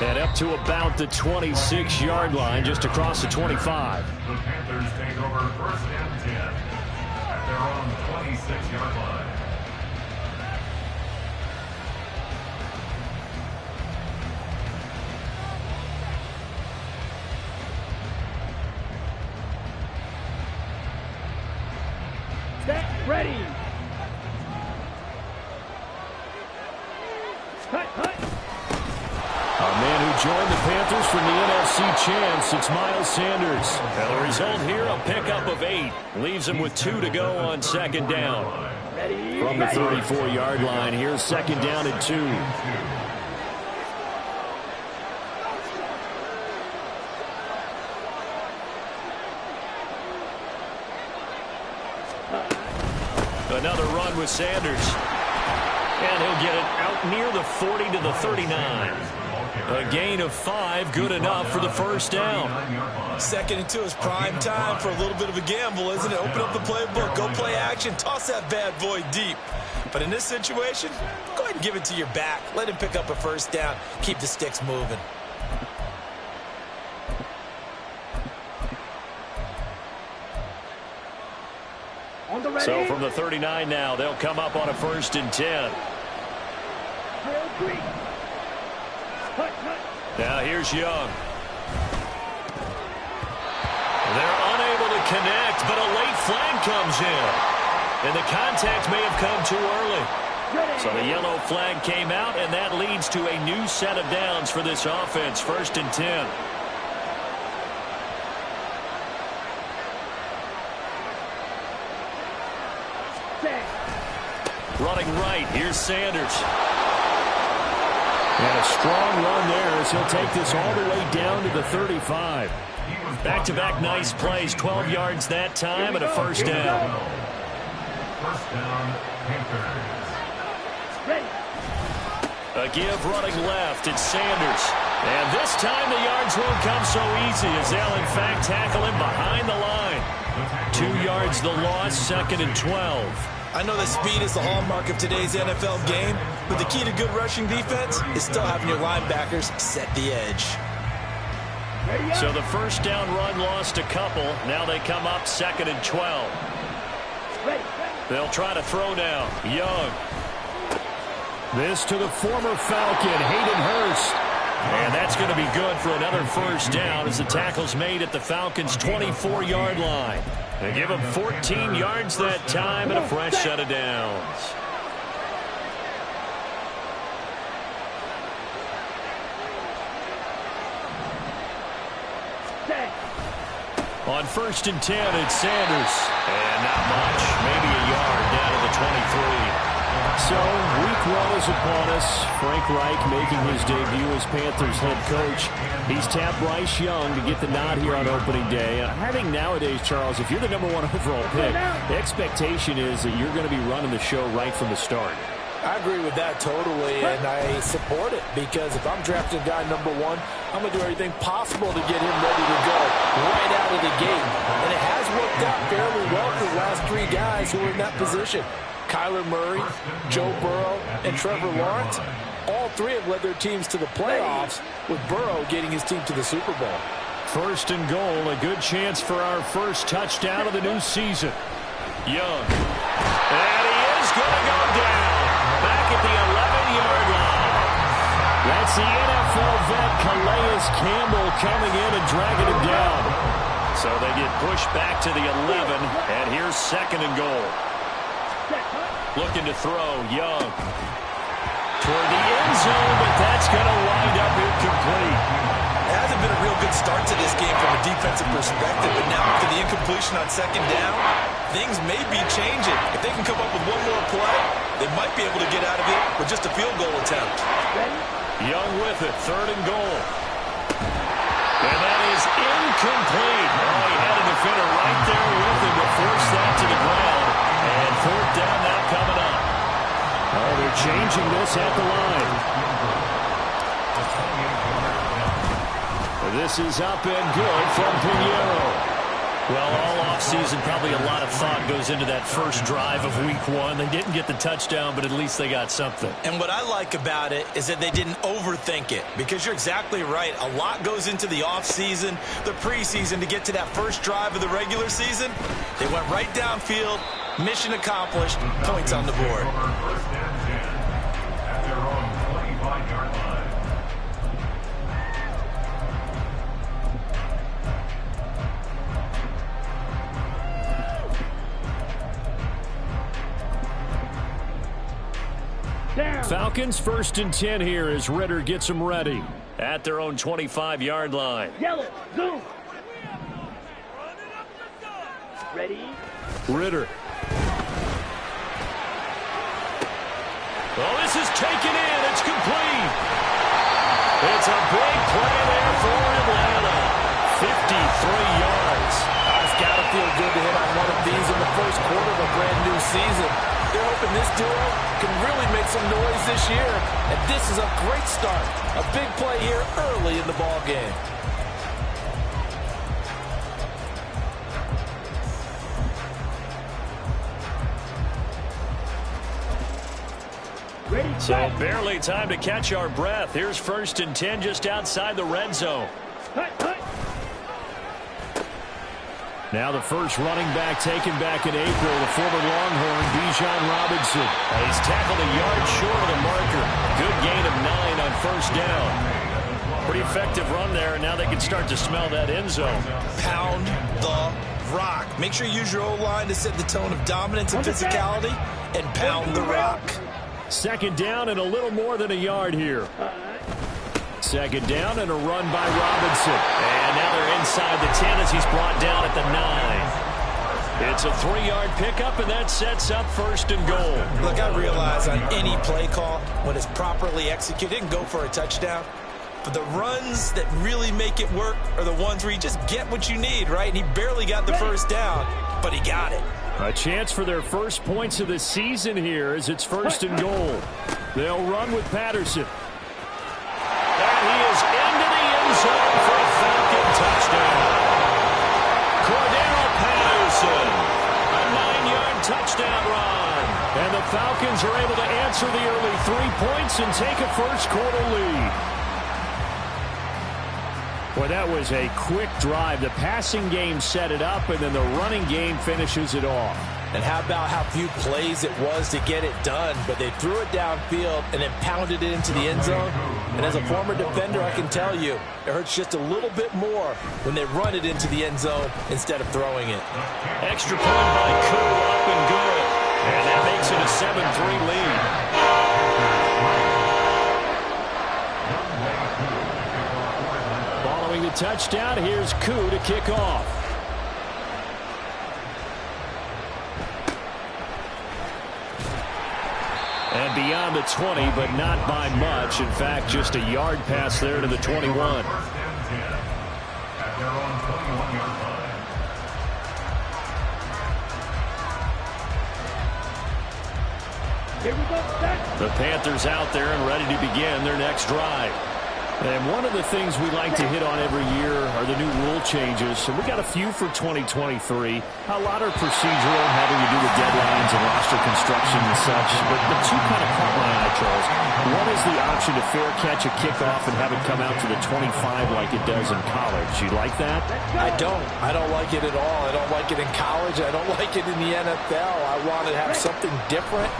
And up to about the 26-yard line, just across the 25. The Panthers take over 1st and 10 at their own 26-yard line. Ready. Cut. A man who joined the Panthers from the NFC champs, it's Miles Sanders. And the result here, a pickup of 8. Leaves him with 2 to go on 2nd down. From the 34-yard line, here's 2nd down and 2. Another run with Sanders. And he'll get it out near the 40 to the 39. A gain of 5, good enough for the 1st down. 2nd and 2 is prime time for a little bit of a gamble, isn't it? Open up the playbook, go play action, toss that bad boy deep. But in this situation, go ahead and give it to your back. Let him pick up a 1st down. Keep the sticks moving. So from the 39 now, they'll come up on a 1st and 10. Now here's Young. They're unable to connect, but a late flag comes in. And the contact may have come too early. So the yellow flag came out, and that leads to a new set of downs for this offense. 1st and 10. Running right, here's Sanders. And a strong run there as he'll take this all the way down to the 35. Back-to-back nice plays, 12 yards that time and a 1st down. 1st down, Panthers. A give running left, it's Sanders. And this time the yards won't come so easy as they'll in fact tackle him behind the line. 2 yards the loss, 2nd and 12. I know that speed is the hallmark of today's NFL game, but the key to good rushing defense is still having your linebackers set the edge. So the 1st down run lost a couple. Now they come up 2nd and 12. They'll try to throw now. Young. This to the former Falcon, Hayden Hurst. And that's going to be good for another 1st down as the tackle's made at the Falcons' 24-yard line. They give him 14 yards that time and a fresh set of downs. On 1st and 10, it's Sanders. And not much, maybe a yard down to the 23. So, week 1 is upon us. Frank Reich making his debut as Panthers head coach. He's tapped Bryce Young to get the nod here on opening day. I think nowadays, Charles, if you're the #1 overall pick, the expectation is that you're going to be running the show right from the start. I agree with that totally, and I support it because if I'm drafting guy #1, I'm going to do everything possible to get him ready to go right out of the gate. And it has worked out fairly well for the last 3 guys who are in that position. Kyler Murray, Joe Burrow, and Trevor Lawrence, all 3 have led their teams to the playoffs, with Burrow getting his team to the Super Bowl. 1st and goal, a good chance for our first touchdown of the new season. Young. And he is going to go down. Back at the 11-yard line. That's the NFL vet Calais Campbell coming in and dragging him down. So they get pushed back to the 11, and here's 2nd and goal. Looking to throw, Young. Toward the end zone, but that's going to wind up incomplete. It hasn't been a real good start to this game from a defensive perspective, but now after the incompletion on 2nd down, things may be changing. If they can come up with one more play, they might be able to get out of it with just a field goal attempt. Young with it, 3rd and goal. And that is incomplete. Oh, he had a defender right there with him to force that to the ground. And 4th down now coming up. Oh, they're changing this at the line. This is up and good from Pinheiro. Well, all offseason, probably a lot of thought goes into that first drive of week one. They didn't get the touchdown, but at least they got something. And what I like about it is that they didn't overthink it, because you're exactly right. A lot goes into the offseason, the preseason, to get to that first drive of the regular season. They went right downfield, mission accomplished, points on the board. First and 10 at their own 25-yard line. Falcons 1st and 10 here as Ridder gets them ready at their own 25-yard line. Yellow, zoom. Ready? Ridder. Oh, this is taken in. It's complete. It's a big play there for Atlanta. 53 yards. It's got to feel good to hit on one of these in the first quarter of a brand new season. They're hoping this duo can really make some noise this year. And this is a great start. A big play here early in the ball game. So barely time to catch our breath. Here's 1st and 10 just outside the red zone. Now the first running back taken back in April, the former Longhorn, Bijan Robinson. He's tackled a yard short of the marker. Good gain of 9 on 1st down. Pretty effective run there, and now they can start to smell that end zone. Pound the rock. Make sure you use your O-line to set the tone of dominance and physicality, and pound the rock. 2nd down and a little more than a yard here. 2nd down and a run by Robinson. And now they're inside the 10 as he's brought down at the 9. It's a 3-yard pickup, and that sets up 1st and goal. Look, I realize on any play call, when it's properly executed, it can go for a touchdown. But the runs that really make it work are the ones where you just get what you need, right? And he barely got the 1st down, but he got it. A chance for their first points of the season here as it's 1st and goal. They'll run with Patterson. And he is into the end zone for a Falcon touchdown. Cordero Patterson, a 9-yard touchdown run. And the Falcons are able to answer the early 3 points and take a first quarter lead. Well, that was a quick drive. The passing game set it up, and then the running game finishes it off. And how about how few plays it was to get it done, but they threw it downfield and then pounded it into the end zone. And as a former defender, I can tell you, it hurts just a little bit more when they run it into the end zone instead of throwing it. Extra point by Koo, up and good. And that makes it a 7-3 lead. Following the touchdown, here's Koo to kick off. And beyond the 20, but not by much. In fact, just a yard pass there to the 21. 1st and 10 at their own 21-yard line. Here we go, set. The Panthers out there and ready to begin their next drive. And one of the things we like to hit on every year are the new rule changes. So we got a few for 2023. A lot are procedural, having to do with deadlines and roster construction and such. But the two kind of caught my eye, Charles. One is the option to fair catch a kickoff and have it come out to the 25 like it does in college. You like that? I don't. I don't like it at all. I don't like it in college. I don't like it in the NFL. I want to have something different.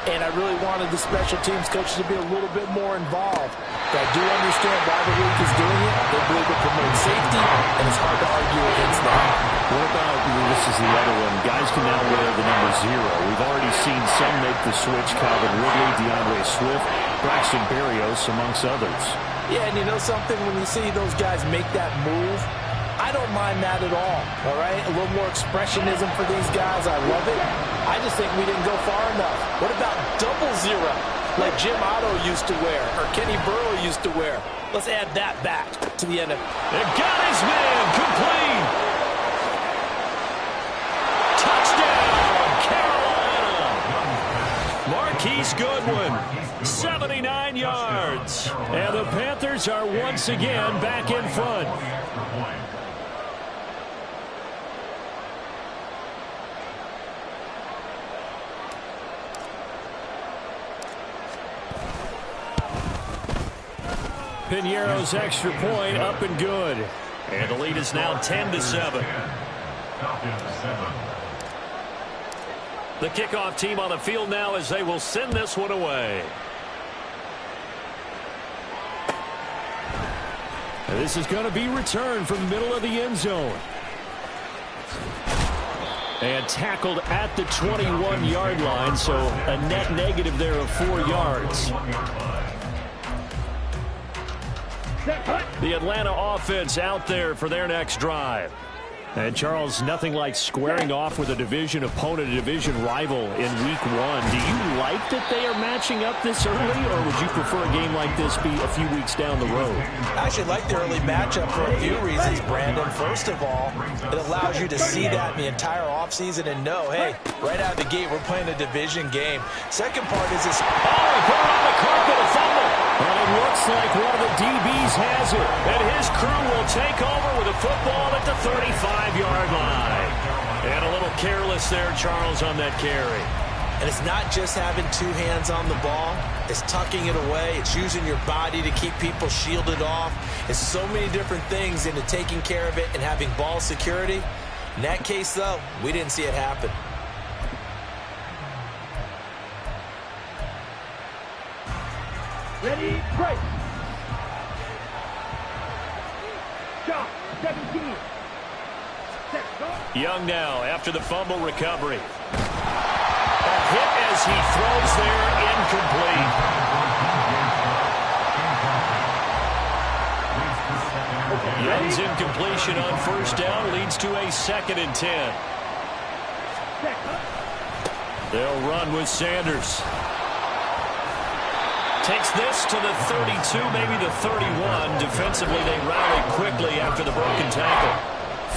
And I really wanted the special teams coaches to be a little bit more involved. But I do understand why the league is doing it. They believe it promotes safety, and it's hard to argue against that. What about, this is the other one, guys can now wear the number 0. We've already seen some make the switch, Calvin Ridley, DeAndre Swift, Braxton Berrios, amongst others. Yeah, and you know something? When you see those guys make that move, I don't mind that at all right? A little more expressionism for these guys. I love it. I just think we didn't go far enough. What about 00, like Jim Otto used to wear or Kenny Burrow used to wear? Let's add that back to the NFL. They got his man complete. Touchdown, Carolina. Marquise Goodwin, 79 yards. And the Panthers are once again back in front. Piñeiro's extra point up and good. And the lead is now 10-7. The kickoff team on the field now as they will send this one away. And this is going to be returned from the middle of the end zone. And tackled at the 21-yard line, so a net negative there of 4 yards. The Atlanta offense out there for their next drive. And, Charles, nothing like squaring off with a division opponent, a division rival in Week 1. Do you like that they are matching up this early, or would you prefer a game like this be a few weeks down the road? I actually like the early matchup for a few reasons, Brandon. First of all, it allows you to see that in the entire offseason and know, hey, right out of the gate, we're playing a division game. Second part is this. Oh, he put it on the carpet, a fumble. And it looks like one of the DBs has it. And his crew will take over with a football at the 35-yard line. And a little careless there, Charles, on that carry. And it's not just having 2 hands on the ball. It's tucking it away. It's using your body to keep people shielded off. It's so many different things into taking care of it and having ball security. In that case, though, we didn't see it happen. Ready, break. Shot, 17. Set, go. Young now after the fumble recovery. A hit as he throws there, incomplete. Young's incompletion on first down leads to a 2nd and 10. They'll run with Sanders. Takes this to the 32, maybe the 31. Defensively, they rally quickly after the broken tackle.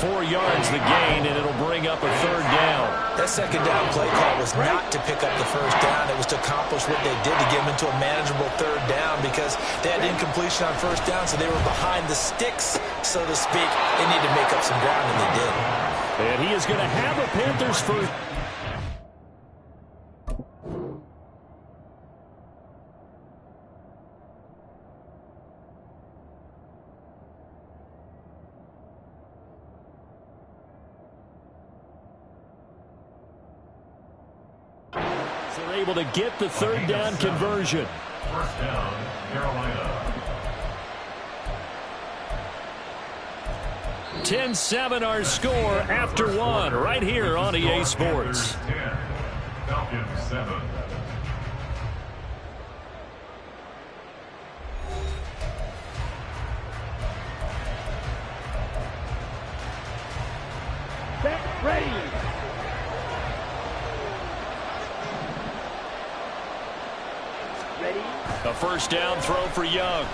4 yards the gain, and it'll bring up a 3rd down. That 2nd down play call was not to pick up the 1st down. It was to accomplish what they did to get them into a manageable 3rd down because they had incompletion on 1st down, so they were behind the sticks, so to speak. They need to make up some ground, and they did. And he is going to have a Panthers first. So they're able to get the 3rd down conversion. 1st down, Carolina. 10-7 our score after 1 right here on EA Sports. 10, Falcons 7. Set, ready. Ready. A 1st down throw for Young.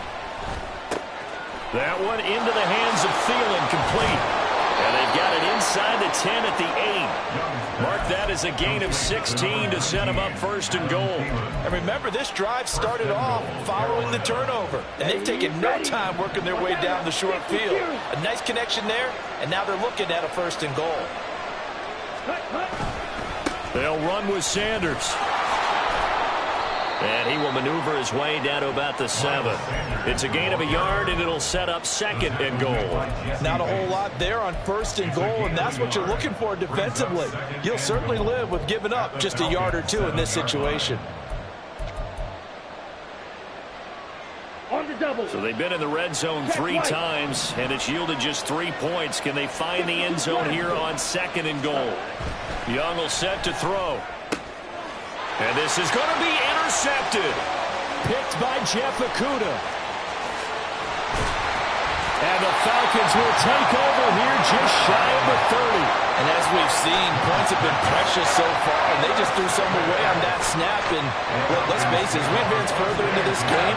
That one into the hands of Thielen, complete. And they've got it inside the 10 at the 8. Mark that as a gain of 16 to set them up 1st and goal. And remember, this drive started off following the turnover. And they've taken no time working their way down the short field. A nice connection there, and now they're looking at a 1st and goal. They'll run with Sanders. And he will maneuver his way down to about the 7. It's a gain of a yard, and it'll set up 2nd and goal. Not a whole lot there on 1st and goal, and that's what you're looking for defensively. You'll certainly live with giving up just a yard or 2 in this situation. On the double. So they've been in the red zone 3 times, and it's yielded just 3 points. Can they find the end zone here on 2nd and goal? Young will set to throw. And this is going to be intercepted. Picked by Jeff Okudah. And the Falcons will take over here just shy of the 30. And as we've seen, points have been precious so far, and they just threw some away on that snap. And let's face it, as we advance further into this game,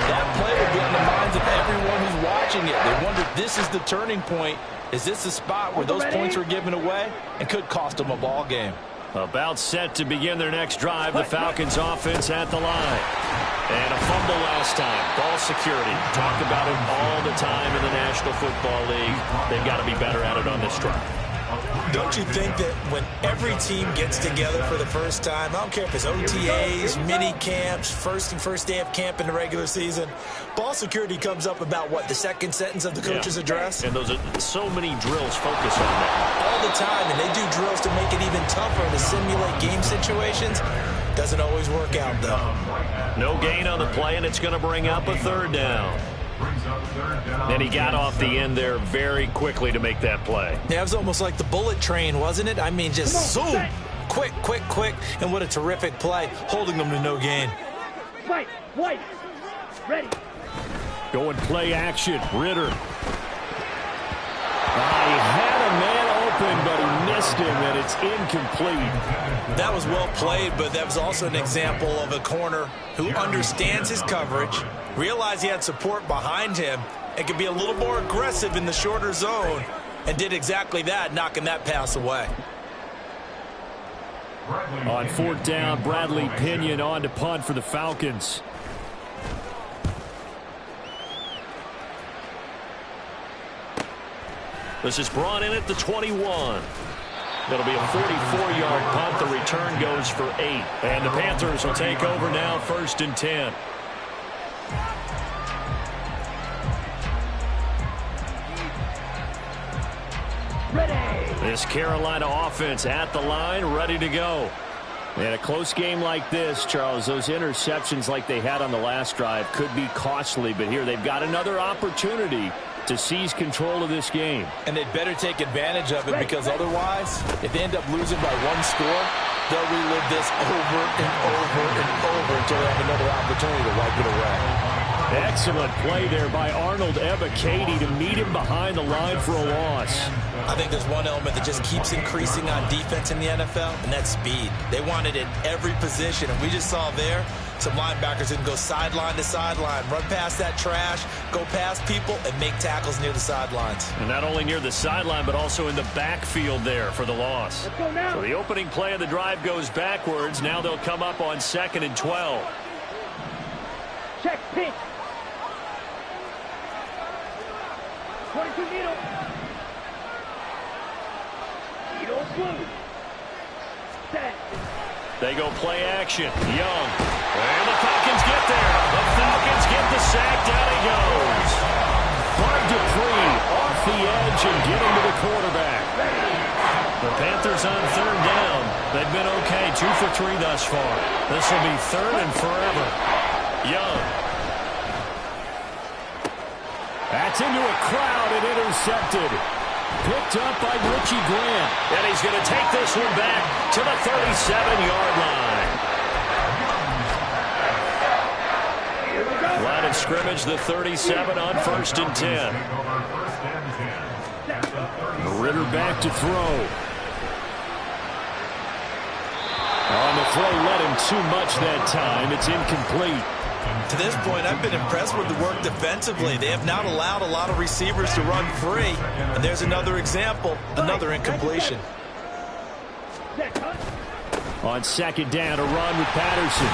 that play will be on the minds of everyone who's watching it. They wonder if this is the turning point. Is this the spot where those points were given away and could cost them a ball game? About set to begin their next drive. The Falcons offense at the line. And a fumble last time. Ball security. Talk about it all the time in the National Football League. They've got to be better at it on this drive. Don't you think that when every team gets together for the first time, I don't care if it's OTAs, mini camps, first day of camp in the regular season, ball security comes up about what, the second sentence of the coach's address? And those are so many drills focus on that. All the time, and they do drills to make it even tougher to simulate game situations. Doesn't always work out, though. No gain on the play, and it's going to bring up a third down. And he got off the end there very quickly to make that play. Yeah, it was almost like the bullet train, wasn't it? I mean, just zoom, quick, and what a terrific play, holding them to no gain. Fight, white, ready. Going play action, Ritter. He had a man open, but he missed him, and it's incomplete. That was well played, but that was also an example of a corner who understands his coverage, realized he had support behind him, and could be a little more aggressive in the shorter zone, and did exactly that, knocking that pass away. On fourth down, Bradley Pinion on to punt for the Falcons. This is brought in at the 21. It'll be a 44-yard punt. The return goes for 8. And the Panthers will take over now, 1st and 10. Ready. This Carolina offense at the line, ready to go. And a close game like this, Charles, those interceptions like they had on the last drive could be costly. But here they've got another opportunity to seize control of this game. And they'd better take advantage of it, because otherwise, if they end up losing by 1 score, they'll relive this over and over and over until they have another opportunity to wipe it away. Excellent play there by Arnold Ebiketie to meet him behind the line for a loss. I think there's one element that just keeps increasing on defense in the NFL, and that's speed. They want it in every position, and we just saw there some linebackers that can go sideline to sideline, run past that trash, go past people, and make tackles near the sidelines. And not only near the sideline, but also in the backfield there for the loss. Let's go now. So the opening play of the drive goes backwards. Now they'll come up on 2nd and 12. Check pitch. 22 needle. Needle blue. Set. They go play action. Young. And the Falcons get there. The Falcons get the sack. Down he goes. Bud Dupree off the edge and getting to the quarterback. The Panthers on 3rd down. They've been okay. 2 for 3 thus far. This will be 3rd and forever. Young. That's into a crowd and intercepted. Picked up by Richie Grant. And he's going to take this one back to the 37-yard line. Line of scrimmage, the 37 on 1st and 10. Ritter back to throw. On the throw, led him too much that time. It's incomplete. To this point, I've been impressed with the work defensively. They have not allowed a lot of receivers to run free. And there's another example, another incompletion. On 2nd down, a run with Patterson.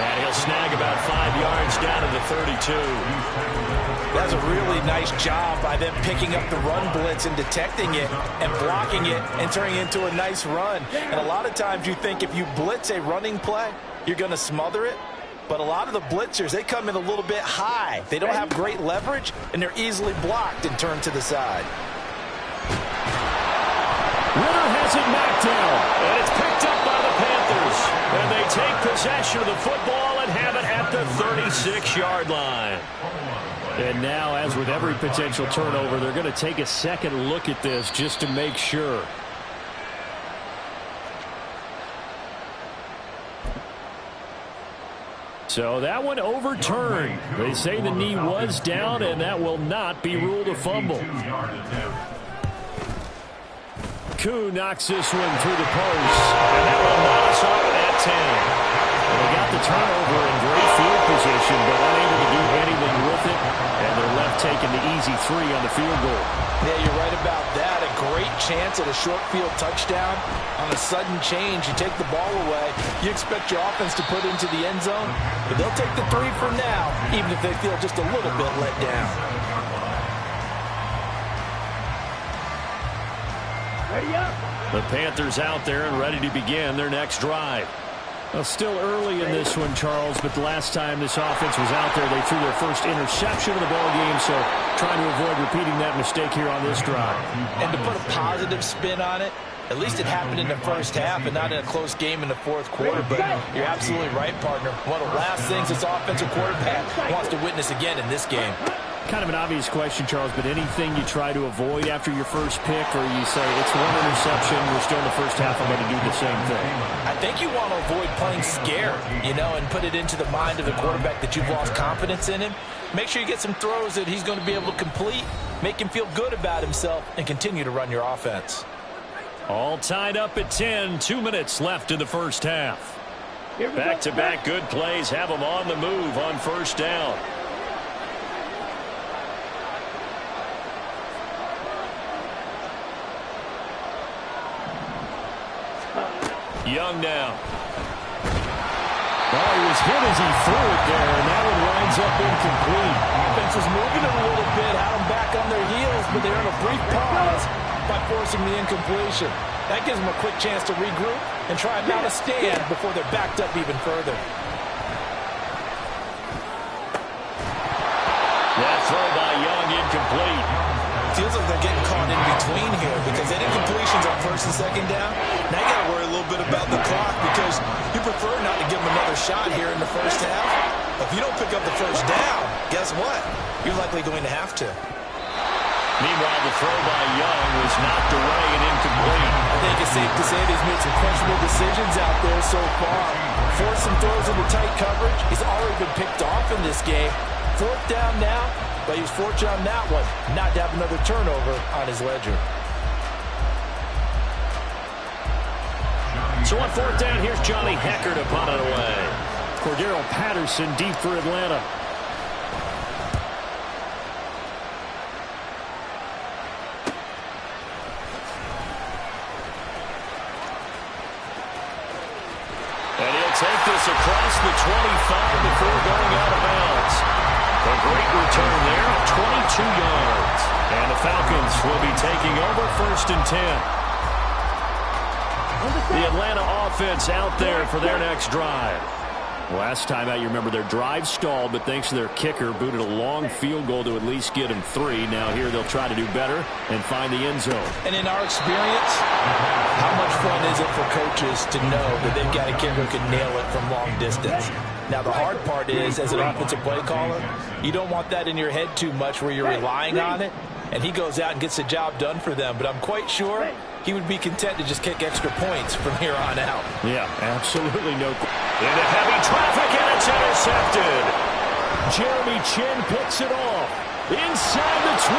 And he'll snag about 5 yards down to the 32. That's a really nice job by them picking up the run blitz and detecting it and blocking it and turning it into a nice run. And a lot of times you think if you blitz a running play, you're going to smother it. But a lot of the blitzers, they come in a little bit high. They don't have great leverage, and they're easily blocked and turned to the side. Ritter has it knocked down, and it's picked up by the Panthers. And they take possession of the football and have it at the 36-yard line. And now, as with every potential turnover, they're going to take a second look at this just to make sure. So that one overturned. They say the knee was down, and that will not be ruled a fumble. Koo knocks this one through the post, and that will knock us off at 10. Well, they got the turnover in great field position, but unable to do anything with it, and they're left taking the easy 3 on the field goal. Yeah, you're right about that. A great chance at a short field touchdown. On a sudden change, you take the ball away. You expect your offense to put into the end zone, but they'll take the 3 for now, even if they feel just a little bit let down. Ready up. The Panthers out there and ready to begin their next drive. Well, still early in this one, Charles, but the last time this offense was out there, they threw their first interception of the ball game, so trying to avoid repeating that mistake here on this drive. And to put a positive spin on it, at least it happened in the first half and not in a close game in the fourth quarter. But you're absolutely right, partner. One of the last things this offensive quarterback wants to witness again in this game. Kind of an obvious question, Charles, but anything you try to avoid after your first pick, or you say it's one interception, we're still in the first half, I'm going to do the same thing? I think you want to avoid playing scared, and put it into the mind of the quarterback that you've lost confidence in him. Make sure you get some throws that he's going to be able to complete, make him feel good about himself, and continue to run your offense. All tied up at 10, 2 minutes left in the first half. Back-to-back good plays have them on the move on first down. Young now. Oh, he was hit as he threw it there, and that one winds up incomplete. Offense was moving it a little bit, had them back on their heels, but they're in a brief pause by forcing the incompletion. That gives them a quick chance to regroup and try and mount a stand before they're backed up even further. That throw by Young incomplete. Feels like they're getting caught in between here because that incompletion's on first and second down. Now you got to worry a little bit about the clock because you prefer not to give them another shot here in the first half. If you don't pick up the first down, guess what? You're likely going to have to. Meanwhile, the throw by Young was knocked away and incomplete. I think it's safe to say he's made some questionable decisions out there so far. Forced some throws into tight coverage. He's already been picked off in this game. Fourth down now, but he was fortunate on that one not to have another turnover on his ledger. So on fourth down, here's Johnny Hekker to punt it away. Cordero Patterson deep for Atlanta. And he'll take this across the 25 before going out of bounds. A great return there of 22 yards. And the Falcons will be taking over first and 10. The Atlanta offense out there for their next drive. Last time out, you remember their drive stalled, but thanks to their kicker, booted a long field goal to at least get them 3. Now here they'll try to do better and find the end zone. And in our experience, how much fun is it for coaches to know that they've got a kicker who can nail it from long distance? Now, the hard part is, as an offensive play caller, you don't want that in your head too much where you're relying on it, and he goes out and gets the job done for them. But I'm quite sure he would be content to just kick extra points from here on out. Yeah, absolutely no. Into heavy traffic, and it's intercepted. Jeremy Chinn picks it off inside the 20.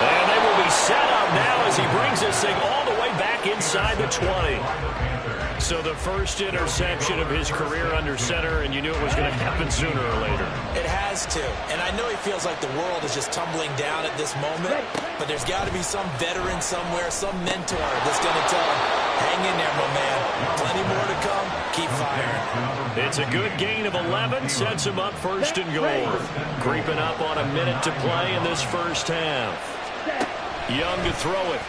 And they will be set up now as he brings this thing all the way back inside the 20. So the first interception of his career under center, and you knew it was going to happen sooner or later. It has to. And I know he feels like the world is just tumbling down at this moment, but there's got to be some veteran somewhere, some mentor that's going to tell him, hang in there, my man. Plenty more to come. Keep firing. It's a good gain of 11, sets him up first and goal. Creeping up on a minute to play in this first half. Young to throw it.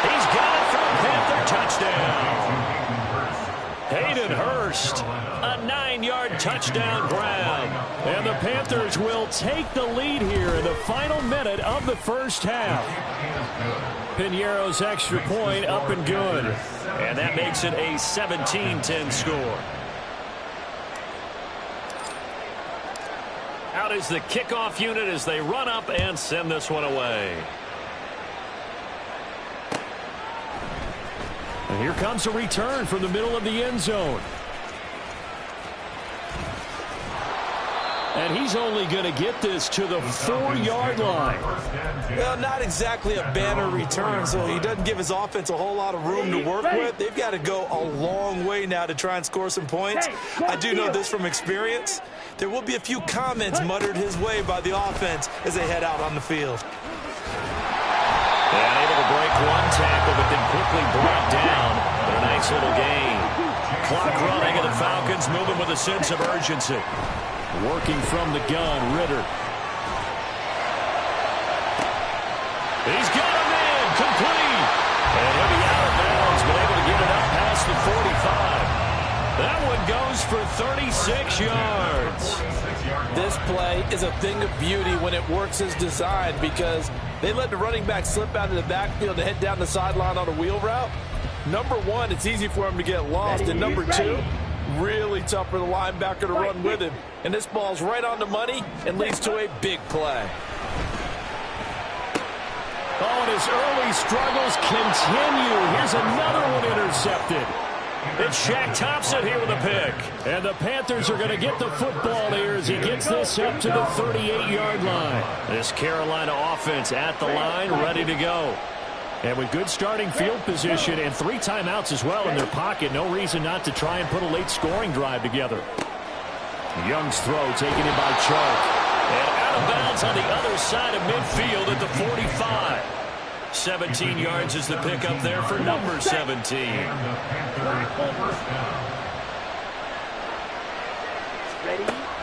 He's got it for a Panther touchdown. Hayden Hurst, a 9-yard touchdown grab. And the Panthers will take the lead here in the final minute of the first half. Piñeiro's extra point up and good. And that makes it a 17-10 score. Out is the kickoff unit as they run up and send this one away. And here comes a return from the middle of the end zone. And he's only going to get this to the 4-yard line. Well, not exactly a banner return, so he doesn't give his offense a whole lot of room to work with. They've got to go a long way now to try and score some points. I do know this from experience. There will be a few comments muttered his way by the offense as they head out on the field. And able to break one tackle, but then quickly brought down. But a nice little gain. Clock running, and the Falcons moving with a sense of urgency. Working from the gun, Ritter. He's got him in. complete. And he'll be out of bounds, but able to get it up past the 45. That one goes for 36 yards. This play is a thing of beauty when it works as designed because they let the running back slip out of the backfield to head down the sideline on a wheel route. Number one, it's easy for him to get lost. And number two, really tough for the linebacker to run with him. And this ball's right on the money and leads to a big play. Oh, and his early struggles continue. Here's another one intercepted. It's Shaq Thompson here with a pick. And the Panthers are going to get the football here as he gets this up to the 38-yard line. This Carolina offense at the line, ready to go. And with good starting field position and 3 timeouts as well in their pocket, no reason not to try and put a late scoring drive together. Young's throw taken in by Chark. And out of bounds on the other side of midfield at the 45. 17 yards is the pickup there for number 17.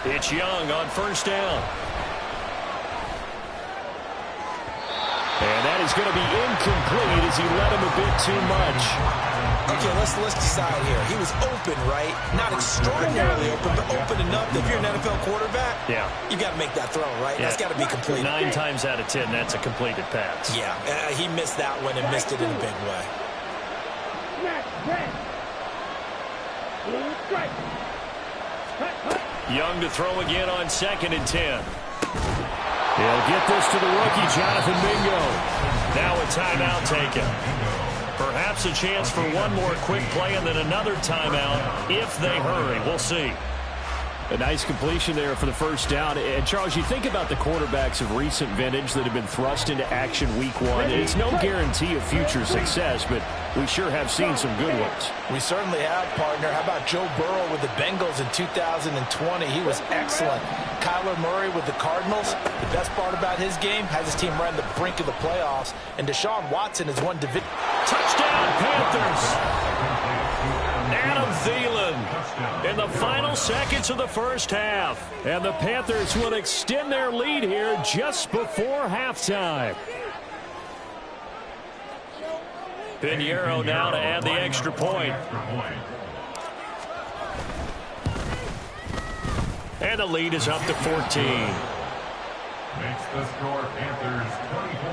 It's Young on first down. And that is going to be incomplete as he led him a bit too much. Okay, let's decide here. He was open, right? Not extraordinarily open, but open enough that if you're an NFL quarterback, you got to make that throw, right? That's got to be completed. 9 times out of 10, that's a completed pass. Yeah, he missed that one and missed it in a big way. Young to throw again on 2nd and 10. He'll get this to the rookie, Jonathan Mingo. Now a timeout taken. Perhaps a chance for one more quick play and then another timeout if they hurry. We'll see. A nice completion there for the first down. And, Charles, you think about the quarterbacks of recent vintage that have been thrust into action week 1. It's no guarantee of future success, but we sure have seen some good ones. We certainly have, partner. How about Joe Burrow with the Bengals in 2020? He was excellent. Kyler Murray with the Cardinals. The best part about his game, has his team right on the brink of the playoffs. And Deshaun Watson has won division. Touchdown, Panthers! Adam Thielen in the final seconds of the first half. And the Panthers will extend their lead here just before halftime. Pinheiro now to add the extra point. And the lead is up to 14. Makes the score Panthers 24,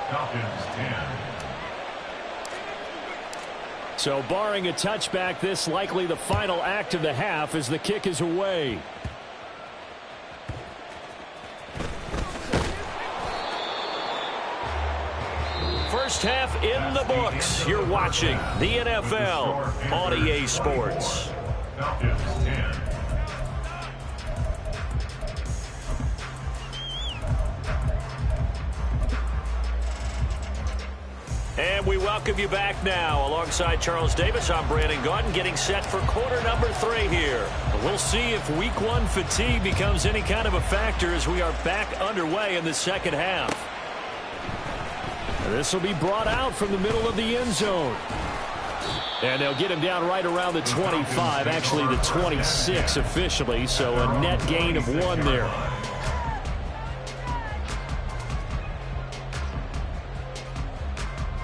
Falcons 10. So barring a touchback, this likely the final act of the half as the kick is away. First half in the books. You're watching the NFL on EA Sports. Falcons 10. And we welcome you back now. Alongside Charles Davis, I'm Brandon Gaudin, getting set for quarter number 3 here. We'll see if week 1 fatigue becomes any kind of a factor as we are back underway in the second half. This will be brought out from the middle of the end zone. And they'll get him down right around the 25, actually the 26 officially, so a net gain of 1 there.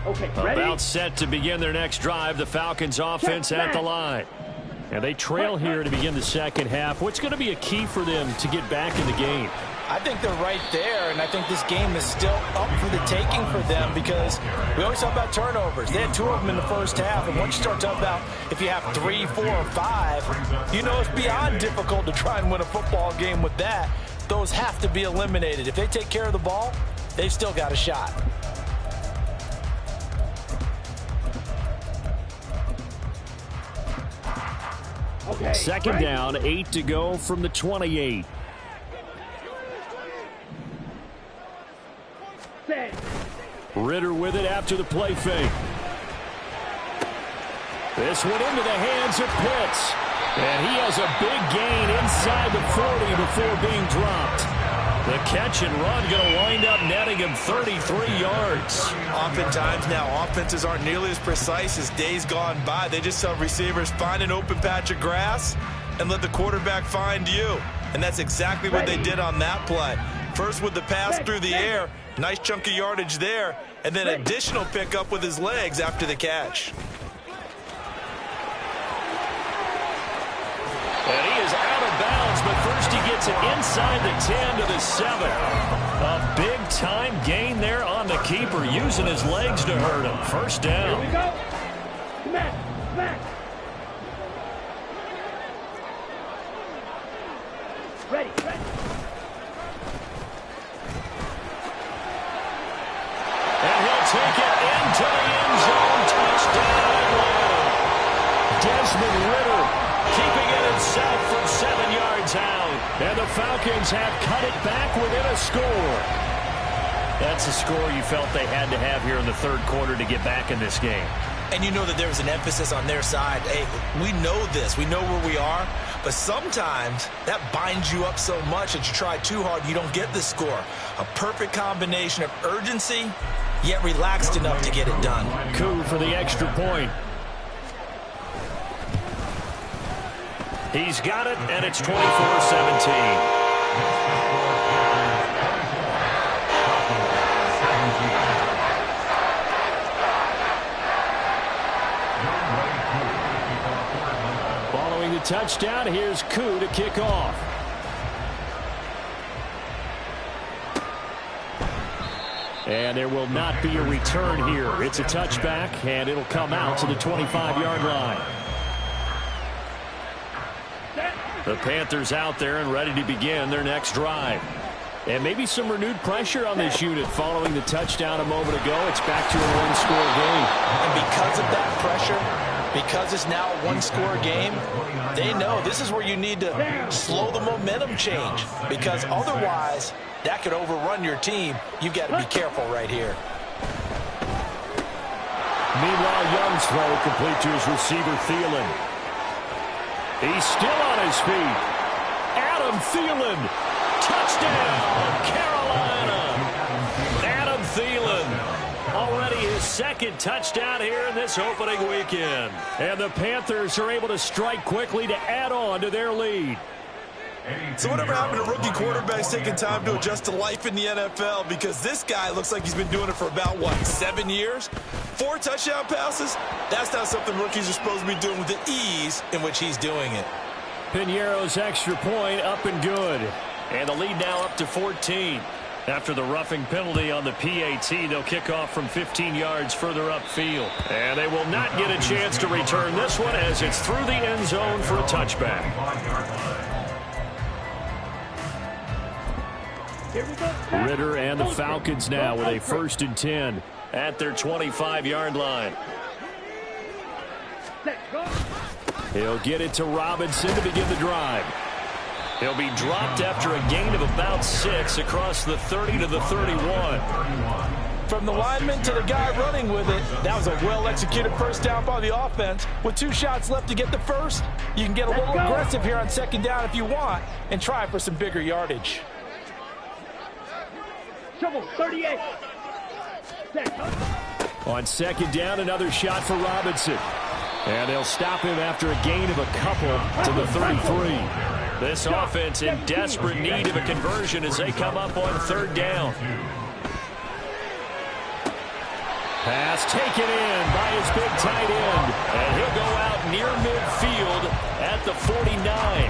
Okay, ready? About set to begin their next drive, the Falcons offense at the line. And they trail here to begin the second half. What's going to be a key for them to get back in the game? I think they're right there, and I think this game is still up for the taking for them because we always talk about turnovers. They had 2 of them in the first half, and once you start talking about if you have 3, 4, or 5, you know it's beyond difficult to try and win a football game with that. Those have to be eliminated. If they take care of the ball, they've still got a shot. Okay, Second ready? down, 8 to go from the 28. Set. Ritter with it after the play fake. This one into the hands of Pitts. And he has a big gain inside the 40 before being dropped. The catch and run going to wind up netting him 33 yards. Oftentimes now, offenses aren't nearly as precise as days gone by. They just have receivers find an open patch of grass and let the quarterback find you. And that's exactly what they did on that play. First with the pass through the air, Nice chunk of yardage there, and then additional pickup with his legs after the catch. And he is out of bounds, but first he gets it inside the 10 to the 7. A big-time gain there on the keeper, using his legs to hurt him. First down. Here we go. Smack, smack. Ready, ready. And he'll take it into the end zone. Touchdown. Desmond Ridder keeping it himself from 7 yards out. And the Falcons have cut it back within a score. That's a score you felt they had to have here in the third quarter to get back in this game. And you know that there was an emphasis on their side. Hey, we know this. We know where we are. But sometimes that binds you up so much that you try too hard, you don't get the score. A perfect combination of urgency, yet relaxed enough to get it done. Koo for the extra point. He's got it, and it's 24-17. Following the touchdown, here's Koo to kick off. And there will not be a return here. It's a touchback, and it'll come out to the 25-yard line. The Panthers out there and ready to begin their next drive. And maybe some renewed pressure on this unit following the touchdown a moment ago. It's back to a one-score game. And because of that pressure, because it's now a one-score game, they know this is where you need to slow the momentum change. Because otherwise, that could overrun your team. You've got to be careful right here. Meanwhile, Young's throw complete to his receiver, Thielen. He's still on his feet. Adam Thielen. Touchdown, Carolina. Adam Thielen. Already his second touchdown here in this opening weekend. And the Panthers are able to strike quickly to add on to their lead. So whatever happened to rookie quarterbacks taking time to adjust to life in the NFL? Because this guy looks like he's been doing it for about, 7 years? 4 touchdown passes? That's not something rookies are supposed to be doing with the ease in which he's doing it. Pinheiro's extra point up and good. And the lead now up to 14. After the roughing penalty on the PAT, they'll kick off from 15 yards further upfield. And they will not get a chance to return this one as it's through the end zone for a touchback. Ridder and the Falcons now with a 1st and 10 at their 25-yard line. He'll get it to Robinson to begin the drive. He'll be dropped after a gain of about 6 across the 30 to the 31. From the lineman to the guy running with it, that was a well-executed first down by the offense. With 2 shots left to get the first, you can get a little aggressive here on 2nd down if you want and try for some bigger yardage. Shovel, 38. On 2nd down, another shot for Robinson. And they'll stop him after a gain of a couple to the 33. This offense in desperate need of a conversion as they come up on 3rd down. Pass taken in by his big tight end. And he'll go out near midfield at the 49.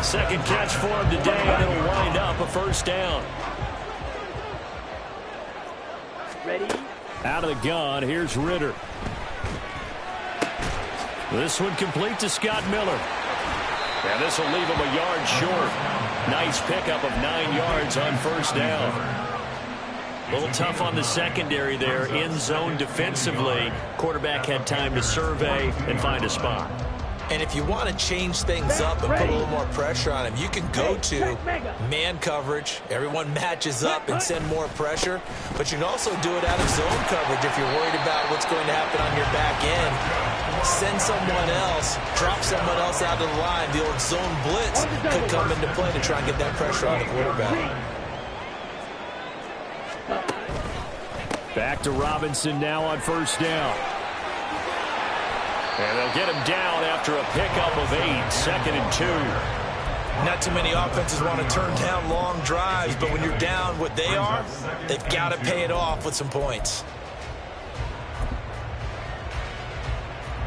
2nd catch for him today, and it'll wind up a 1st down. Ready? Out of the gun, here's Ridder. This one complete to Scott Miller. And this will leave him a yard short. Nice pickup of 9 yards on 1st down. A little tough on the secondary there. In zone defensively. Quarterback had time to survey and find a spot. And if you want to change things up and put a little more pressure on him, you can go to man coverage. Everyone matches up and send more pressure. But you can also do it out of zone coverage if you're worried about what's going to happen on your back end. Send someone else, drop someone else out of the line. The old zone blitz could come into play to try and get that pressure on the quarterback. Back to Robinson now on 1st down. And they'll get him down after a pickup of 8, 2nd and 2. Not too many offenses want to turn down long drives, but when you're down what they are, they've got to pay it off with some points.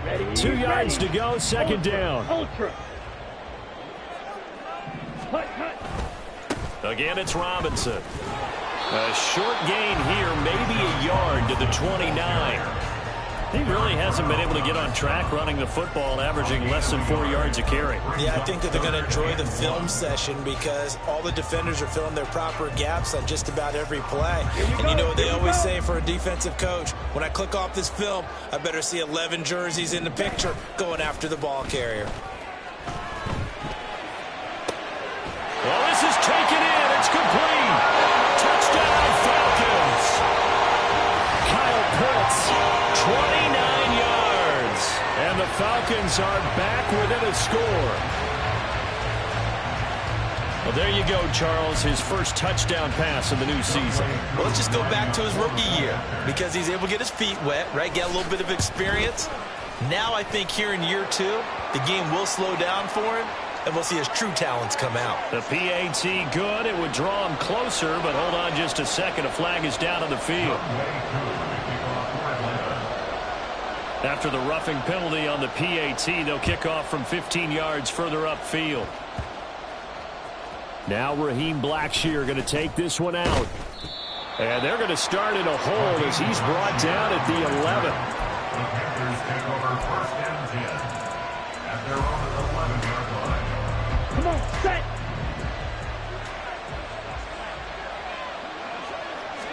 Ready. 2 yards to go, second down. Ultra. Cut. Again, it's Robinson. A short gain here, maybe a yard to the 29. He really hasn't been able to get on track running the football, averaging less than 4 yards a carry. Yeah, I think that they're going to enjoy the film session because all the defenders are filling their proper gaps on just about every play. And you know what they always say for a defensive coach? When I click off this film, I better see 11 jerseys in the picture going after the ball carrier. Well, this is taken in. It's complete. Touchdown, Falcons. Kyle Pitts, 29 yards. And the Falcons are back within a score. Well, there you go, Charles. His first touchdown pass of the new season. Well, let's just go back to his rookie year because he's able to get his feet wet, right? Get a little bit of experience. Now I think here in year 2, the game will slow down for him, and we'll see his true talents come out. The PAT good. It would draw him closer, but hold on just a second. A flag is down on the field. After the roughing penalty on the PAT, they'll kick off from 15 yards further upfield. Now Raheem Blackshear going to take this one out. And they're going to start in a hold as he's brought down at the 11. The Panthers take over first and 10 at their own 11-yard line. Come on, set.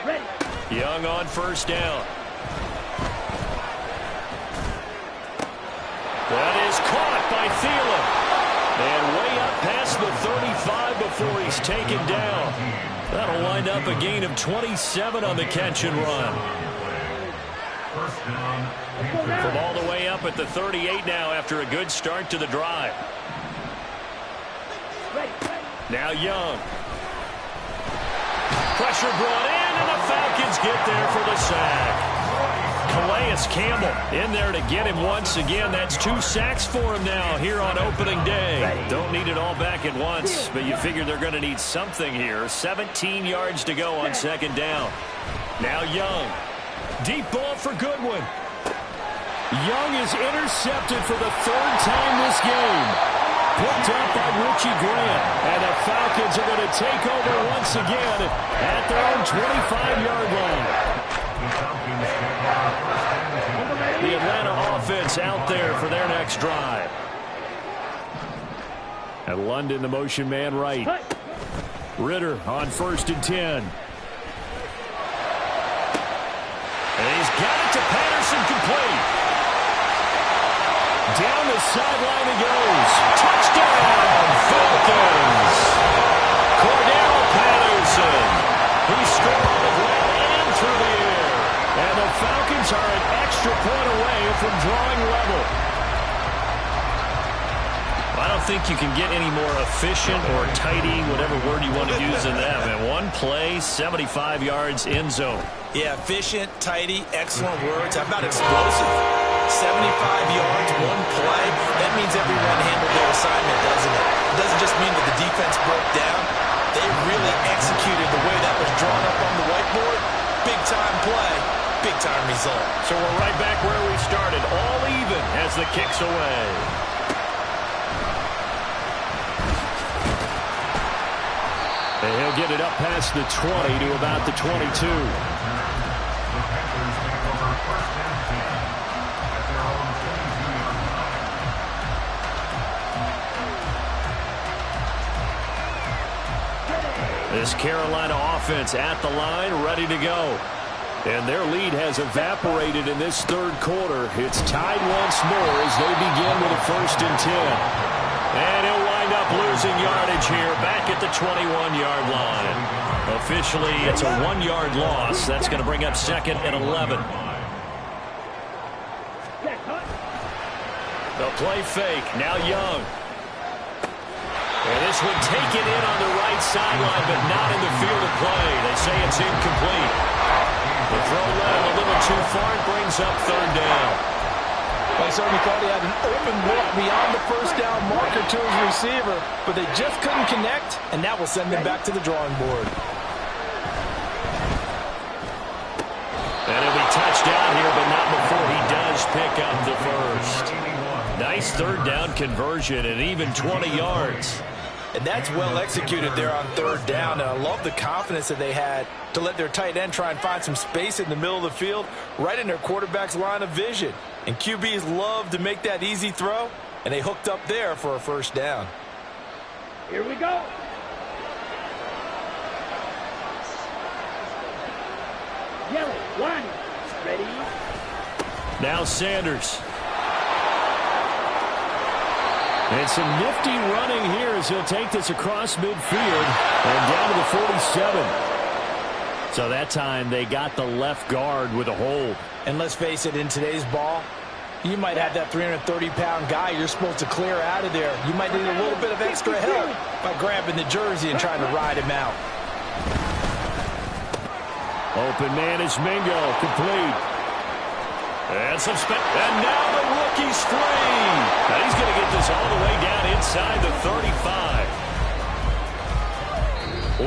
Ready. Young on first down. That is caught by Thielen. And way up past the 35 before he's taken down. That'll wind up a gain of 27 on the catch and run. First down. From all the way up at the 38 now after a good start to the drive. Ready. Now Young. Pressure brought in, and the Falcons get there for the sack. Calais Campbell in there to get him once again. That's 2 sacks for him now here on opening day. Don't need it all back at once, but you figure they're going to need something here. 17 yards to go on second down. Now Young. Deep ball for Goodwin. Young is intercepted for the 3rd time this game. Picked up by Richie Grant. And the Falcons are going to take over once again at their own 25-yard line. The Atlanta offense out there for their next drive. And London, the motion man right. Ritter on 1st and 10. And he's got it to Patterson, complete. Down the sideline he goes. Touchdown, Falcons. Cordell Patterson. He scored on the ground and through the air. And the Falcons are an extra point away from drawing level. I don't think you can get any more efficient or tidy, whatever word you want to use in that. And one play, 75 yards, end zone. Yeah, efficient, tidy, excellent words. How about explosive? 75 yards, one play. That means everyone handled their assignment, doesn't it? It doesn't just mean that the defense broke down. They really executed the way that was drawn up on the whiteboard. Big-time play, big-time result. So we're right back where we started, all even as the kick's away. And he'll get it up past the 20 to about the 22. The Panthers take over first and 10 at their own 22-yard line. This Carolina offense at the line, ready to go. And their lead has evaporated in this 3rd quarter. It's tied once more as they begin with a 1st and 10. And he'll wind up losing yardage here back at the 21-yard line. Officially, it's a 1-yard loss. That's going to bring up 2nd and 11. The play fake. Now Young. And this would take it in on the right sideline, but not in the field of play. They say it's incomplete. The throw led a little too far. It brings up 3rd down. Well, certainly thought he had an open look beyond the first down marker to his receiver, but they just couldn't connect, and that will send them back to the drawing board. And he'll be touched down here, but not before he does pick up the first. Nice third down conversion and even 20 yards. And that's well executed there on third down. And I love the confidence that they had to let their tight end try and find some space in the middle of the field, right in their quarterback's line of vision. And QBs love to make that easy throw, and they hooked up there for a first down. Here we go. Yellow, line. Ready? Now Sanders. And some nifty running here as he'll take this across midfield and down to the 47. So that time they got the left guard with a hold. And let's face it, in today's ball, you might have that 330-pound guy you're supposed to clear out of there. You might need a little bit of extra help by grabbing the jersey and trying to ride him out. Open man is Mingo, complete. And some and now the rookie's free. Now he's going to get this all the way down inside the 35.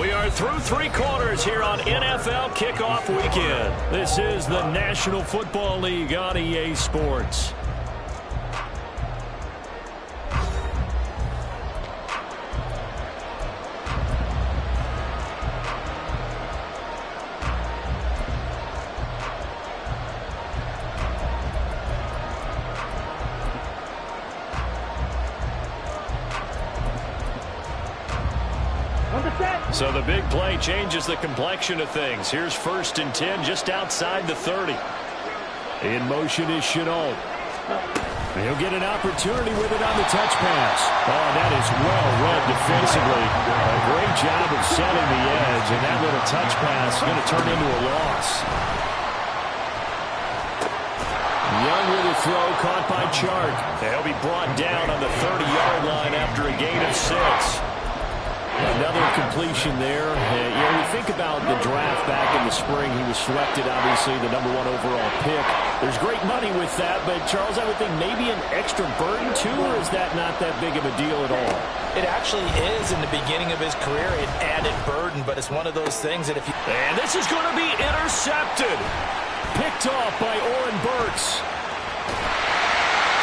We are through three quarters here on NFL Kickoff Weekend. This is the National Football League on EA Sports. So the big play changes the complexion of things. Here's 1st and 10 just outside the 30. In motion is Shenault. He'll get an opportunity with it on the touch pass. Oh, that is well read defensively. A great job of setting the edge, and that little touch pass is going to turn into a loss. Young with a throw, caught by Chark. They'll be brought down on the 30-yard line after a gain of 6. Another completion there. We think about the draft back in the spring. He was selected, obviously, the #1 overall pick. There's great money with that, but, Charles, I would think maybe an extra burden, too, or is that not that big of a deal at all? It actually is in the beginning of his career, an added burden, but it's one of those things that if you... And this is going to be intercepted. Picked off by Oren Burks.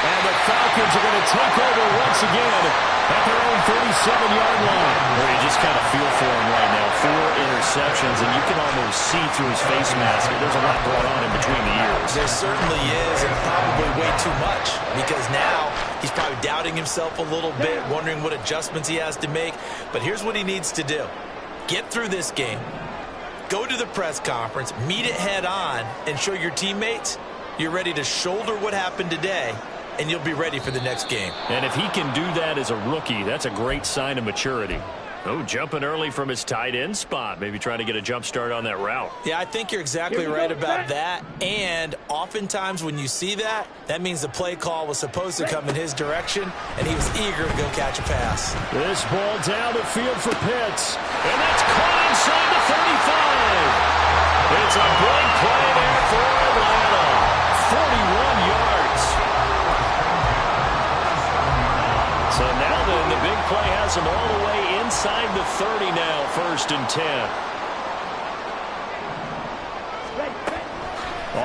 And the Falcons are going to take over once again at their own 37-yard line. Well, you just kind of feel for him right now. 4 interceptions, and you can almost see through his face mask. There's a lot going on in between the ears. There certainly is, and probably way too much, because now he's probably doubting himself a little bit, wondering what adjustments he has to make. But here's what he needs to do. Get through this game. Go to the press conference, meet it head on, and show your teammates you're ready to shoulder what happened today, and you'll be ready for the next game. And if he can do that as a rookie, that's a great sign of maturity. Oh, jumping early from his tight end spot. Maybe trying to get a jump start on that route. Yeah, I think you're exactly right about that. And oftentimes when you see that, that means the play call was supposed to come in his direction, and he was eager to go catch a pass. This ball down the field for Pitts. And that's caught inside the 35. It's a big play there for Atlanta. 41 yards. So now then, the big play has him all the way inside the 30 now, 1st and 10.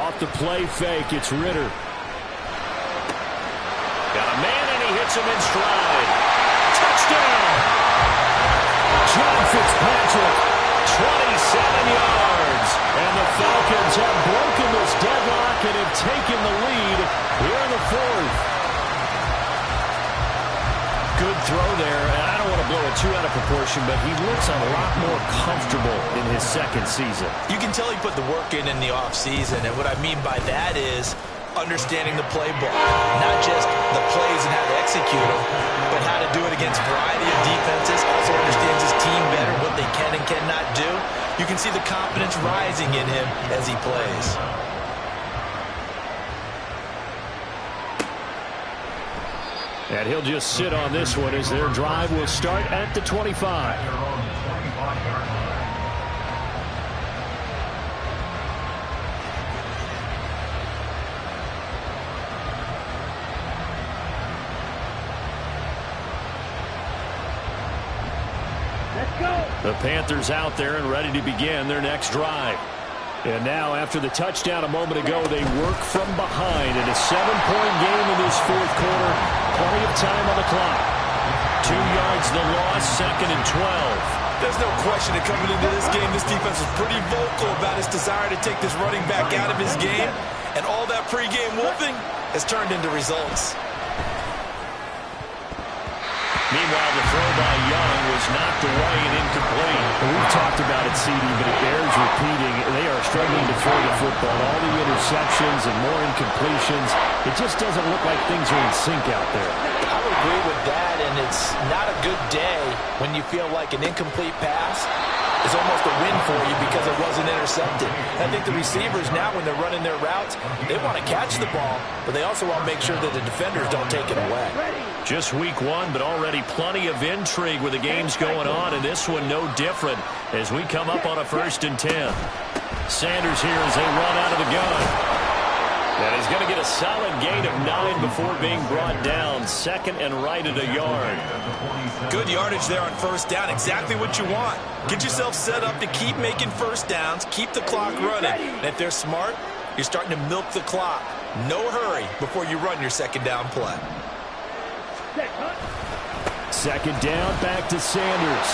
Off the play fake, it's Ritter. Got a man, and he hits him in stride. Touchdown! John Fitzpatrick, 27 yards. And the Falcons have broken this deadlock and have taken the lead here in the 4th. Good throw there, and I don't want to blow it too out of proportion, but he looks a lot more comfortable in his 2nd season. You can tell he put the work in the offseason, and what I mean by that is understanding the playbook. Not just the plays and how to execute them, but how to do it against a variety of defenses. Also understands his team better, what they can and cannot do. You can see the confidence rising in him as he plays. And he'll just sit on this one as their drive will start at the 25. Go. The Panthers out there and ready to begin their next drive. And now, after the touchdown a moment ago, they work from behind in a 7-point game in this fourth quarter. Plenty of time on the clock. 2 yards the loss, 2nd and 12. There's no question that coming into this game, this defense was pretty vocal about its desire to take this running back out of his game. And all that pregame wolfing has turned into results. Meanwhile, the throw by Young was knocked away and incomplete. And we've talked about it, CD, but it bears repeating. They are struggling to throw the football. All the interceptions and more incompletions. It just doesn't look like things are in sync out there. I would agree with that, and it's not a good day when you feel like an incomplete pass is almost a win for you because it wasn't intercepted. I think the receivers now, when they're running their routes, they want to catch the ball, but they also want to make sure that the defenders don't take it away. Just week 1, but already plenty of intrigue with the games going on, and this one no different as we come up on a 1st and 10. Sanders here as they run out of the gun. And he's going to get a solid gain of 9 before being brought down. 2nd and right at a yard. Good yardage there on 1st down. Exactly what you want. Get yourself set up to keep making 1st downs, keep the clock running. And if they're smart, you're starting to milk the clock. No hurry before you run your 2nd down play. 2nd down, back to Sanders.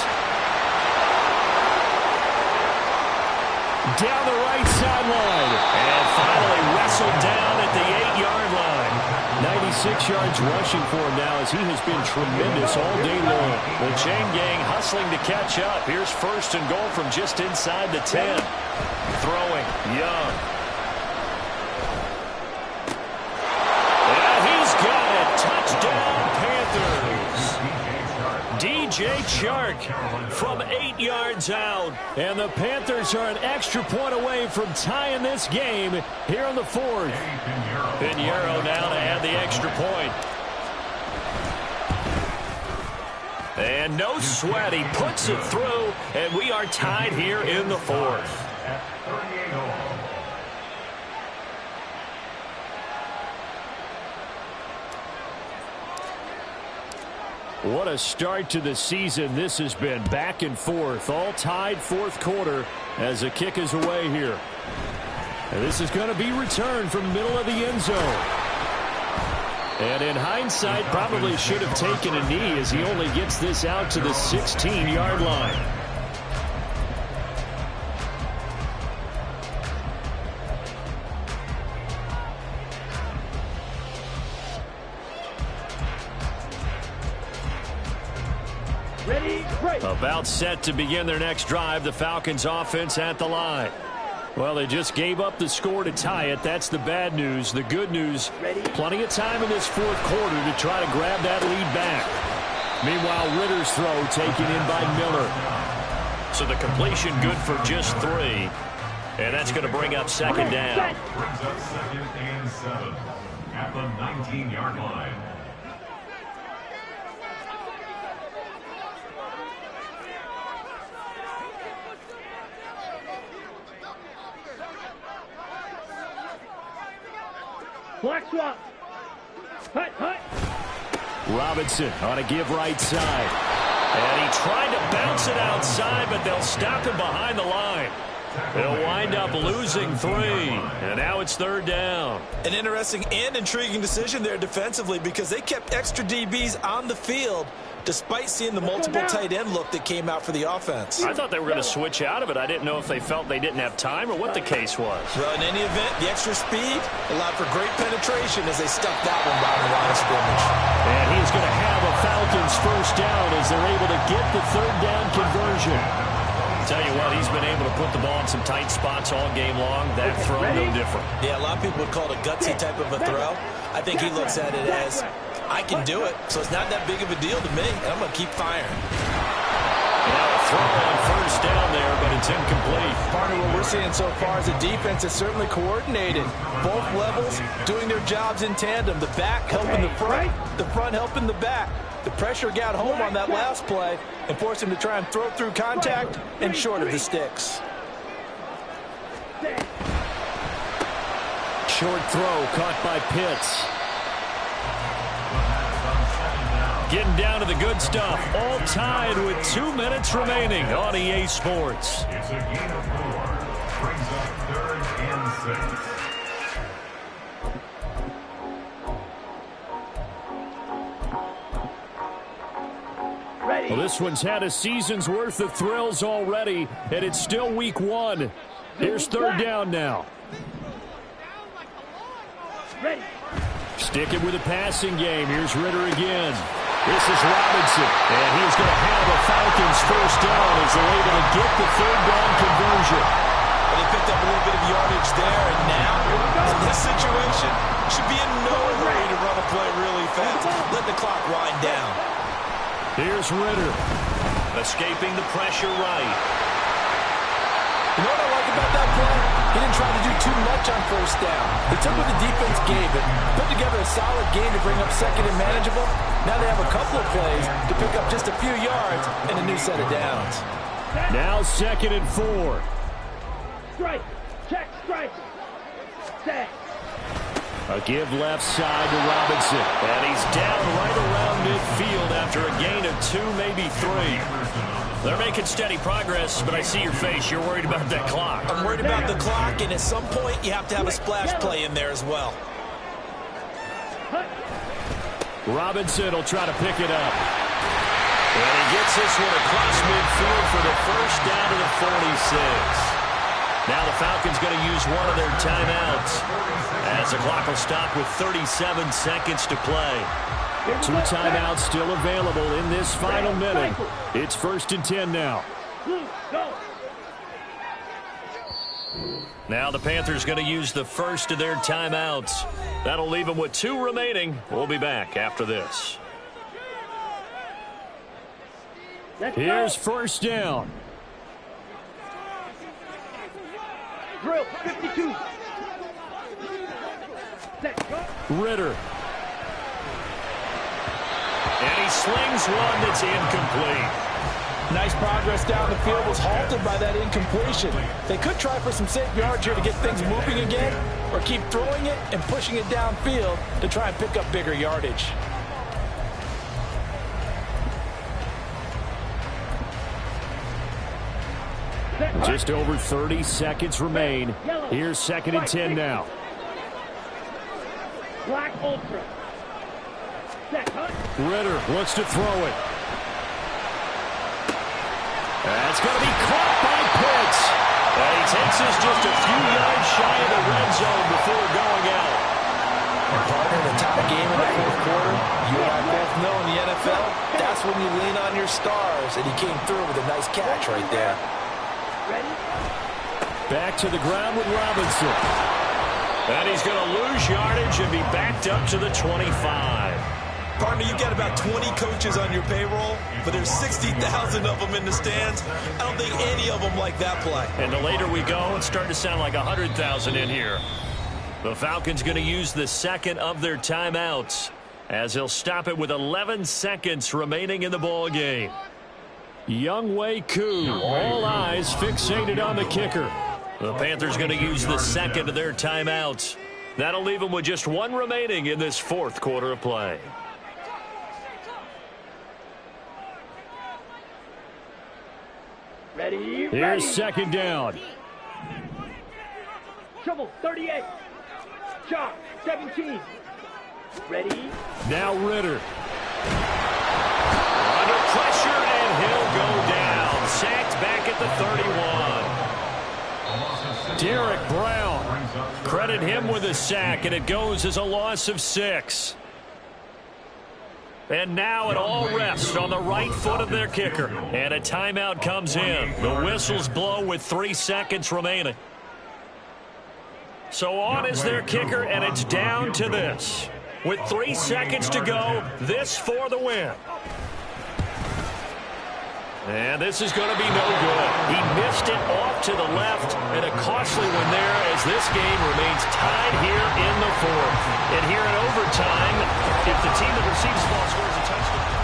Down the right sideline. And finally wrestled down at the 8-yard line. 96 yards rushing for him now as he has been tremendous all day long. The chain gang hustling to catch up. Here's 1st and goal from just inside the 10. Throwing, Young. And he's got it. Touchdown, Panthers. DJ Chark from 8 yards out. And the Panthers are an extra point away from tying this game here in the 4th. Pinheiro now to add the extra point. And no sweat. He puts it through, and we are tied here in the 4th. What a start to the season this has been. Back and forth, all tied 4th quarter as a kick is away here. And this is going to be returned from the middle of the end zone. And in hindsight, probably should have taken a knee as he only gets this out to the 16-yard line. About set to begin their next drive. The Falcons offense at the line. Well, they just gave up the score to tie it. That's the bad news. The good news, plenty of time in this 4th quarter to try to grab that lead back. Meanwhile, Ritter's throw taken in by Miller. So the completion good for just 3. And that's going to bring up 2nd down. Brings up 2nd and 7 at the 19-yard line. Black swap. Hut, hut. Robinson on a give right side. And he tried to bounce it outside, but they'll stop him behind the line. They'll wind up losing 3. And now it's 3rd down. An interesting and intriguing decision there defensively because they kept extra DBs on the field despite seeing the multiple tight end look that came out for the offense. I thought they were going to switch out of it. I didn't know if they felt they didn't have time or what the case was. Well, in any event, the extra speed allowed for great penetration as they stuffed that one by the line of scrimmage. And he's going to have a Falcons 1st down as they're able to get the 3rd down conversion. Tell you what, he's been able to put the ball in some tight spots all game long. That throw, no different. Yeah, a lot of people would call it a gutsy type of a throw. I think he looks at it as, I can do it, so it's not that big of a deal to me, and I'm going to keep firing. Now a throw on 1st down there, but it's incomplete. Part of what we're seeing so far is the defense is certainly coordinated. Both levels doing their jobs in tandem. The back helping the front helping the back. The pressure got home on that last play and forced him to try and throw through contact and short of the sticks. Short throw caught by Pitts. Getting down to the good stuff. All tied with 2 minutes remaining on EA Sports. It's a gain of 4. Brings up 3rd and 6. Well, this one's had a season's worth of thrills already, and it's still week 1. Here's 3rd down now. Ready. Sticking with the passing game. Here's Ritter again. This is Robinson, and he's going to have a Falcons first down as they're able to get the 3rd down conversion. Well, they picked up a little bit of yardage there, and now, in this situation, should be in no hurry to run a play really fast. Let the clock wind down. Here's Ritter, escaping the pressure right. You know what I like about that play? He didn't try to do too much on first down. He took what the defense gave him, put together a solid game to bring up 2nd and manageable. Now they have a couple of plays to pick up just a few yards and a new set of downs. Now 2nd and 4. Strike. Check. Strike. Set. A give left side to Robinson. And he's down right around midfield after a gain of 2, maybe 3. They're making steady progress, but I see your face. You're worried about that clock. I'm worried about the clock, and at some point, you have to have a splash play in there as well. Robinson will try to pick it up. And he gets this one across midfield for the first down to the 46. Now the Falcons going to use one of their timeouts as the clock will stop with 37 seconds to play. 2 timeouts still available in this final minute. It's 1st and 10 now. Now the Panthers going to use the first of their timeouts. That'll leave them with 2 remaining. We'll be back after this. Here's 1st down. Drill. 52. Set. Go. Ritter. And he slings one that's incomplete. Nice progress down the field was halted by that incompletion. They could try for some safe yards here to get things moving again, or keep throwing it and pushing it downfield to try and pick up bigger yardage. Just over 30 seconds remain. Here's 2nd and 10 now. Black Ultra. Set. Ritter wants to throw it. That's going to be caught by Pitts. And he takes us just a few yards shy of the red zone before going out. Partner, the tie game in the 4th quarter, you and I both know in the NFL, that's when you lean on your stars, and he came through with a nice catch right there. Ready? Back to the ground with Robinson. And he's going to lose yardage and be backed up to the 25. Partner, you got about 20 coaches on your payroll, but there's 60,000 of them in the stands. I don't think any of them like that play. And the later we go, it's starting to sound like 100,000 in here. The Falcons going to use the 2nd of their timeouts as they'll stop it with 11 seconds remaining in the ball game. Younghoe Koo, all eyes fixated on the kicker. The Panthers going to use the 2nd of their timeouts. That'll leave them with just 1 remaining in this 4th quarter of play. Ready. Here's 2nd down. Trouble. 38. Chop. 17. Ready. Now Ritter. Under pressure, and he'll go down. Sacked back at the 31. Derek Brown. Credit him with a sack, and it goes as a loss of 6. And now it all rests on the right foot of their kicker. And a timeout comes in. The whistles blow with 3 seconds remaining. So on is their kicker, and it's down to this. With 3 seconds to go, this for the win. And this is going to be no good. He missed it off to the left, and a costly one there as this game remains tied here in the 4th. And here in overtime, if the team that receives the ball scores a touchdown.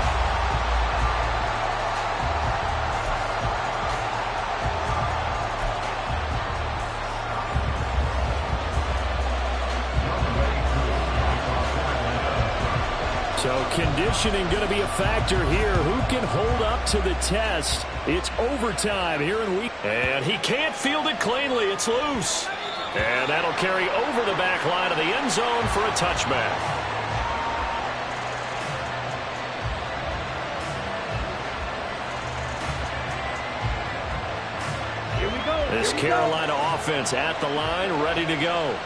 So So conditioning going to be a factor here. Who can hold up to the test? It's overtime here in week. And he can't field it cleanly. It's loose. And that'll carry over the back line of the end zone for a touchback. Here we go. This Carolina offense at the line, ready to go.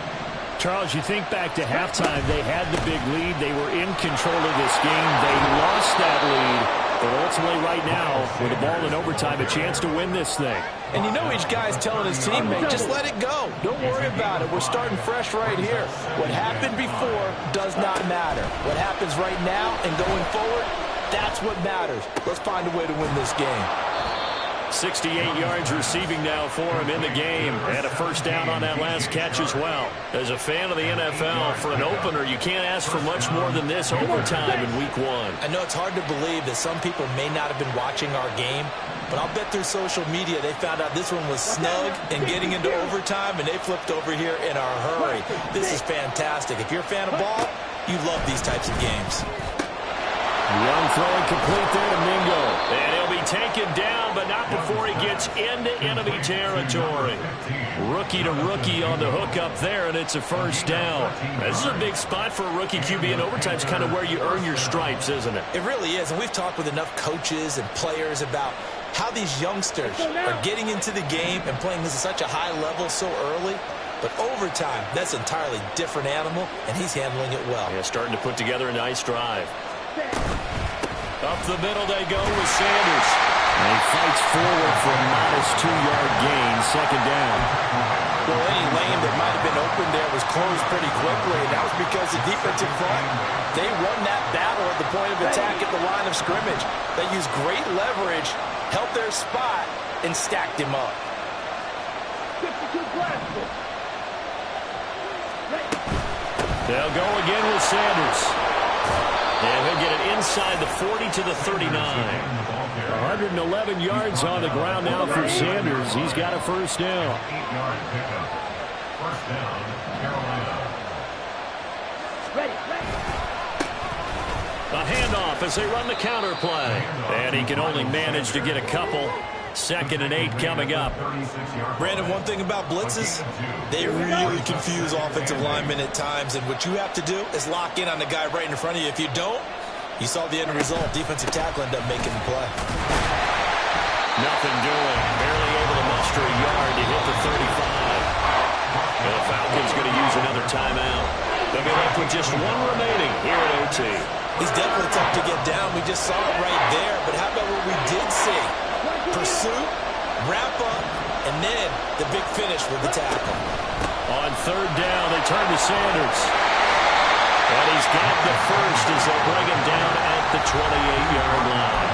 Charles, you think back to halftime, they had the big lead. They were in control of this game. They lost that lead. But ultimately right now, with the ball in overtime, a chance to win this thing. And you know each guy's telling his teammate, just let it go. Don't worry about it. We're starting fresh right here. What happened before does not matter. What happens right now and going forward, that's what matters. Let's find a way to win this game. 68 yards receiving now for him in the game. And a first down on that last catch as well. As a fan of the NFL, for an opener, you can't ask for much more than this overtime in week 1. I know it's hard to believe that some people may not have been watching our game, but I'll bet through social media they found out this one was snug and getting into overtime, and they flipped over here in a hurry. This is fantastic. If you're a fan of ball, you love these types of games. Young throwing complete there to Mingo. And he'll be taken down, but not before he gets into enemy territory. Rookie to rookie on the hook up there, and it's a first down. This is a big spot for a rookie QB, and overtime is kind of where you earn your stripes, isn't it? It really is, and we've talked with enough coaches and players about how these youngsters are getting into the game and playing this at such a high level so early. But overtime, that's an entirely different animal, and he's handling it well. Yeah, starting to put together a nice drive. Up the middle they go with Sanders. And he fights forward for a modest 2-yard gain, second down. Well, any lane that might have been open there was closed pretty quickly, and that was because the defensive front, they won that battle at the point of attack at the line of scrimmage. They used great leverage, held their spot, and stacked him up. 52 Glasgow. They'll go again with Sanders. And he'll get it inside the 40 to the 39. 111 yards on the ground now for Sanders. He's got a first down. 8-yard pickup. First down, Carolina. Ready. A handoff as they run the counter play. And he can only manage to get a couple. 2nd and 8 coming up. Brandon, one thing about blitzes, they really confuse offensive linemen at times, and what you have to do is lock in on the guy right in front of you. If you don't, you saw the end result. Defensive tackle ended up making the play. Nothing doing. Barely able to muster a yard to hit the 35. And the Falcons going to use another timeout. They'll be left with just one remaining here at OT. He's definitely tough to get down. We just saw it right there. But how about what we did see? Pursuit, wrap up, and then the big finish with the tackle. On 3rd down, they turn to Sanders. And he's got the first as they bring him down at the 28-yard line.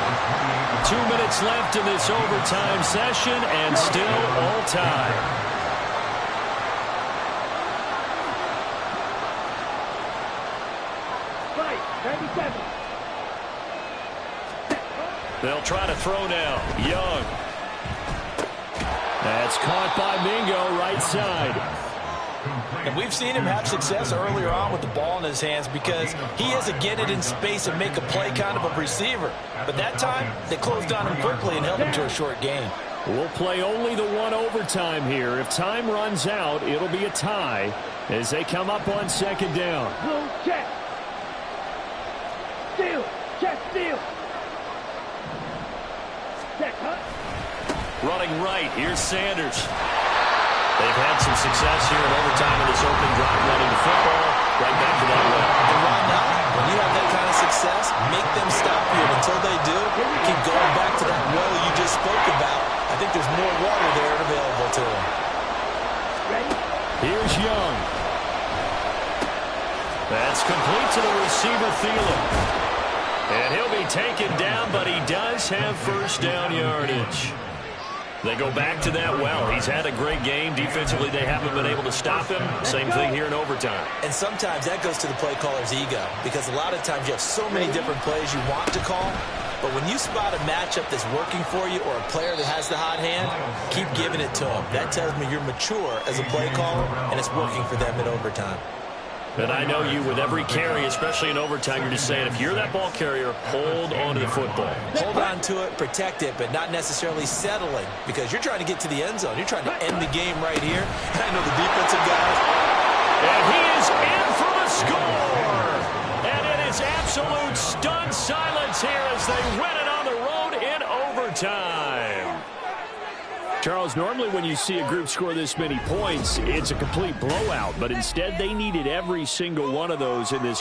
2 minutes left in this overtime session, and still all tied. Fight, 97. They'll try to throw now. Young. That's caught by Mingo, right side. And we've seen him have success earlier on with the ball in his hands because he is a get it in space and make a play kind of a receiver. But that time, they closed on him quickly and held him to a short gain. We'll play only the one overtime here. If time runs out, it'll be a tie as they come up on 2nd down. Blue check. Steal. Check steal. Check, huh? Running right, here's Sanders. They've had some success here in overtime in this opening drive running the football. Right back to that way. And why not? When you have that kind of success, make them stop you. And until they do, keep going back to that well you just spoke about. I think there's more water there available to them. Ready? Here's Young. That's complete to the receiver, Thielen. And he'll be taken down, but he does have first down yardage. They go back to that well. He's had a great game. Defensively, they haven't been able to stop him. Same thing here in overtime. And sometimes that goes to the play caller's ego because a lot of times you have so many different plays you want to call. But when you spot a matchup that's working for you or a player that has the hot hand, keep giving it to him. That tells me you're mature as a play caller, and it's working for them in overtime. And I know you, with every carry, especially in overtime, you're just saying, if you're that ball carrier, hold on to the football. Hold on to it, protect it, but not necessarily settling, because you're trying to get to the end zone. You're trying to end the game right here. And I know the defensive guys. And he is in for the score. And it is absolute stunned silence here as they win it on the road in overtime. Charles, normally when you see a group score this many points, it's a complete blowout. But instead, they needed every single one of those in this